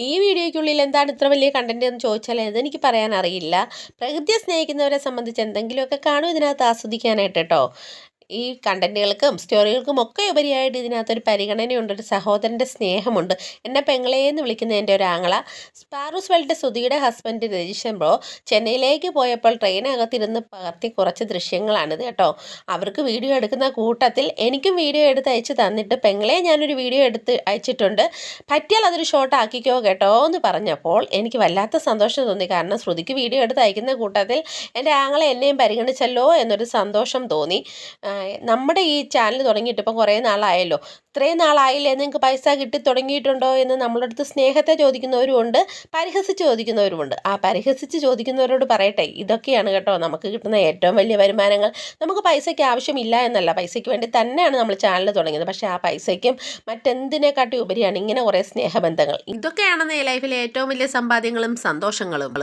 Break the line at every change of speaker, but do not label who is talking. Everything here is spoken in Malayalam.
ഈ വീഡിയോയ്ക്കുള്ളിൽ എന്താണ് ഇത്ര വലിയ കണ്ടന്റ് എന്ന് ചോദിച്ചാൽ അതെനിക്ക് പറയാൻ അറിയില്ല. പ്രകൃതിയെ സ്നേഹിക്കുന്നവരെ സംബന്ധിച്ച് എന്തെങ്കിലുമൊക്കെ കാണും ഇതിനകത്ത് ആസ്വദിക്കാനായിട്ട് കേട്ടോ. ഈ കണ്ടന്റുകൾക്കും സ്റ്റോറികൾക്കും ഒക്കെ ഉപരിയായിട്ട് ഇതിനകത്തൊരു പരിഗണനയുണ്ട്, ഒരു സഹോദരൻ്റെ സ്നേഹമുണ്ട്. എന്നെ പെങ്ങളേന്ന് വിളിക്കുന്ന എൻ്റെ ഒരു ആങ്ങള. സ്പാറൂസ് വേൾഡ് സുധിയുടെ ഹസ്ബൻഡ് രജിഷൻ ബ്രോ ചെന്നൈയിലേക്ക് പോയപ്പോൾ ട്രെയിനകത്തിരുന്ന് പകർത്തി കുറച്ച് ദൃശ്യങ്ങളാണിത് കേട്ടോ. അവർക്ക് വീഡിയോ എടുക്കുന്ന കൂട്ടത്തിൽ എനിക്കും വീഡിയോ എടുത്ത് അയച്ച് തന്നിട്ട് പെങ്ങളെ ഞാനൊരു വീഡിയോ എടുത്ത് അയച്ചിട്ടുണ്ട്, പറ്റിയാൽ അതൊരു ഷോട്ട് ആക്കിക്കോ കേട്ടോ എന്ന് പറഞ്ഞപ്പോൾ എനിക്ക് വല്ലാത്ത സന്തോഷം തോന്നി. കാരണം ശ്രുതിക്ക് വീഡിയോ എടുത്ത് അയക്കുന്ന കൂട്ടത്തിൽ എൻ്റെ ആങ്ങളെ എന്നെയും പരിഗണിച്ചല്ലോ എന്നൊരു സന്തോഷം തോന്നി. നമ്മുടെ ഈ ചാനൽ തുടങ്ങിയിട്ട് ഇപ്പം കുറേ നാളായല്ലോ. ഇത്രയും നാളായില്ലേ, നിങ്ങൾക്ക് പൈസ കിട്ടി തുടങ്ങിയിട്ടുണ്ടോ എന്ന് നമ്മളുടെ അടുത്ത് സ്നേഹത്തെ ചോദിക്കുന്നവരുമുണ്ട്, പരിഹസിച്ച് ചോദിക്കുന്നവരുമുണ്ട്. ആ പരിഹസിച്ച് ചോദിക്കുന്നവരോട് പറയട്ടെ, ഇതൊക്കെയാണ് കേട്ടോ നമുക്ക് കിട്ടുന്ന ഏറ്റവും വലിയ വരുമാനങ്ങൾ. നമുക്ക് പൈസയ്ക്ക് ആവശ്യമില്ല എന്നല്ല, പൈസയ്ക്ക് വേണ്ടി തന്നെയാണ് നമ്മൾ ചാനൽ തുടങ്ങിയത്. പക്ഷേ ആ പൈസയ്ക്കും മറ്റെന്തിനെക്കാട്ടി ഉപരിയാണ് ഇങ്ങനെ കുറേ സ്നേഹബന്ധങ്ങൾ. ഇതൊക്കെയാണ് ലൈഫിലെ ഏറ്റവും വലിയ സമ്പാദ്യങ്ങളും സന്തോഷങ്ങളും.